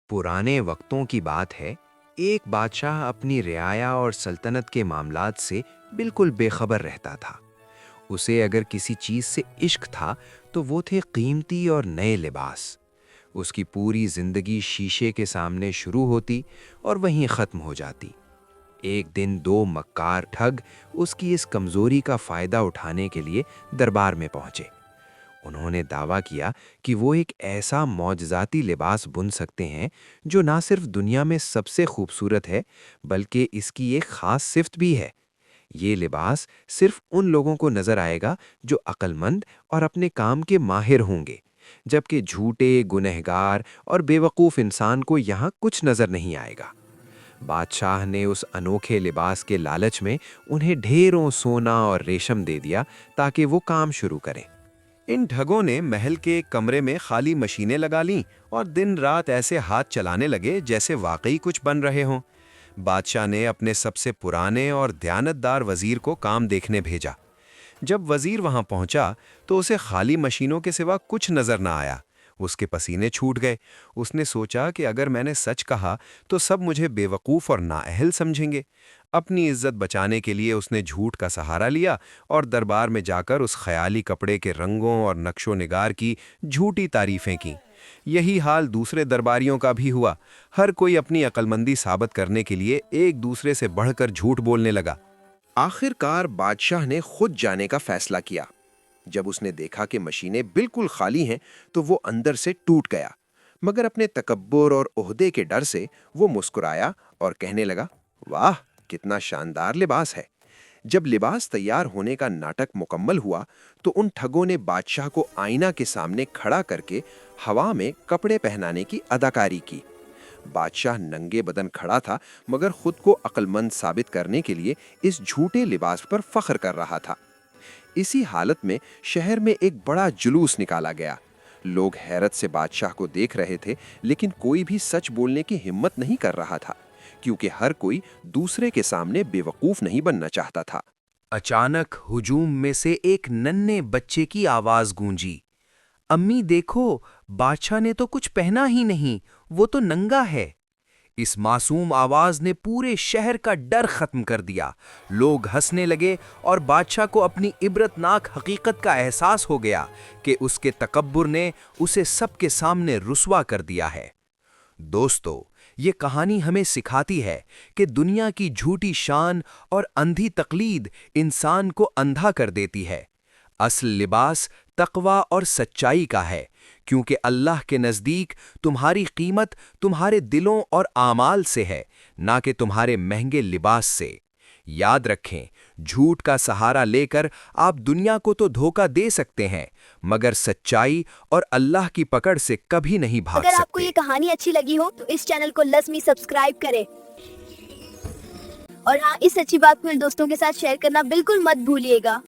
پرانے وقتوں کی بات ہے، ایک بادشاہ اپنی رعایا اور سلطنت کے معاملات سے بالکل بے خبر رہتا تھا۔ اسے اگر کسی چیز سے عشق تھا تو وہ تھے قیمتی اور نئے لباس۔ اس کی پوری زندگی شیشے کے سامنے شروع ہوتی اور وہیں ختم ہو جاتی۔ ایک دن دو مکار ٹھگ اس کی اس کمزوری کا فائدہ اٹھانے کے لیے دربار میں پہنچے۔ انہوں نے دعویٰ کیا کہ وہ ایک ایسا معجزاتی لباس بن سکتے ہیں جو نہ صرف دنیا میں سب سے خوبصورت ہے بلکہ اس کی ایک خاص صفت بھی ہے۔ یہ لباس صرف ان لوگوں کو نظر آئے گا جو عقل مند اور اپنے کام کے ماہر ہوں گے، جبکہ جھوٹے، گنہگار اور بے وقوف انسان کو یہاں کچھ نظر نہیں آئے گا۔ بادشاہ نے اس انوکھے لباس کے لالچ میں انہیں ڈھیروں سونا اور ریشم دے دیا تاکہ وہ کام شروع کریں۔ ان ٹھگوں نے محل کے ایک کمرے میں خالی مشینیں لگا لیں اور دن رات ایسے ہاتھ چلانے لگے جیسے واقعی کچھ بن رہے ہوں۔ بادشاہ نے اپنے سب سے پرانے اور دیانتدار وزیر کو کام دیکھنے بھیجا۔ جب وزیر وہاں پہنچا تو اسے خالی مشینوں کے سوا کچھ نظر نہ آیا۔ اس کے پسینے چھوٹ گئے۔ اس نے سوچا کہ اگر میں نے سچ کہا تو سب مجھے بے وقوف اور نااہل سمجھیں گے۔ اپنی عزت بچانے کے لیے اس نے جھوٹ کا سہارا لیا اور دربار میں جا کر اس خیالی کپڑے کے رنگوں اور نقش و نگار کی جھوٹی تعریفیں کیں۔ یہی حال دوسرے درباریوں کا بھی ہوا۔ ہر کوئی اپنی عقلمندی ثابت کرنے کے لیے ایک دوسرے سے بڑھ کر جھوٹ بولنے لگا۔ آخر کار بادشاہ نے خود جانے کا فیصلہ کیا۔ جب اس نے دیکھا کہ مشینیں بالکل خالی ہیں تو وہ اندر سے ٹوٹ گیا، مگر اپنے تکبر اور عہدے کے ڈر سے وہ مسکرایا اور کہنے لگا، واہ کتنا شاندار لباس ہے۔ جب لباس تیار ہونے کا ناٹک مکمل ہوا تو ان ٹھگوں نے بادشاہ کو آئینہ کے سامنے کھڑا کر کے ہوا میں کپڑے پہنانے کی اداکاری کی۔ بادشاہ ننگے بدن کھڑا تھا مگر خود کو عقل مند ثابت کرنے کے لیے اس جھوٹے لباس پر فخر کر رہا تھا۔ اسی حالت میں شہر میں ایک بڑا جلوس نکالا گیا۔ لوگ حیرت سے بادشاہ کو دیکھ رہے تھے لیکن کوئی بھی سچ بولنے کی ہمت نہیں کر رہا تھا، کیونکہ ہر کوئی دوسرے کے سامنے بے وقوف نہیں بننا چاہتا تھا۔ اچانک ہجوم میں سے ایک ننھے بچے کی آواز گونجی، امی دیکھو، بادشاہ نے تو کچھ پہنا ہی نہیں، وہ تو ننگا ہے۔ اس معصوم آواز نے پورے شہر کا ڈر ختم کر دیا۔ لوگ ہنسنے لگے اور بادشاہ کو اپنی عبرتناک حقیقت کا احساس ہو گیا کہ اس کے تکبر نے اسے سب کے سامنے رسوا کر دیا ہے۔ دوستو، یہ کہانی ہمیں سکھاتی ہے کہ دنیا کی جھوٹی شان اور اندھی تقلید انسان کو اندھا کر دیتی ہے۔ اصل لباس تقوی اور سچائی کا ہے، کیونکہ اللہ کے نزدیک تمہاری قیمت تمہارے دلوں اور اعمال سے ہے، نہ کہ تمہارے مہنگے لباس سے۔ یاد رکھیں، جھوٹ کا سہارا لے کر آپ دنیا کو تو دھوکہ دے سکتے ہیں مگر سچائی اور اللہ کی پکڑ سے کبھی نہیں بھاگ سکتے۔ اگر آپ کو یہ کہانی اچھی لگی ہو تو اس چینل کو لازمی سبسکرائب کریں، اور ہاں، اس اچھی بات کو دوستوں کے ساتھ شیئر کرنا بالکل مت بھولیے گا۔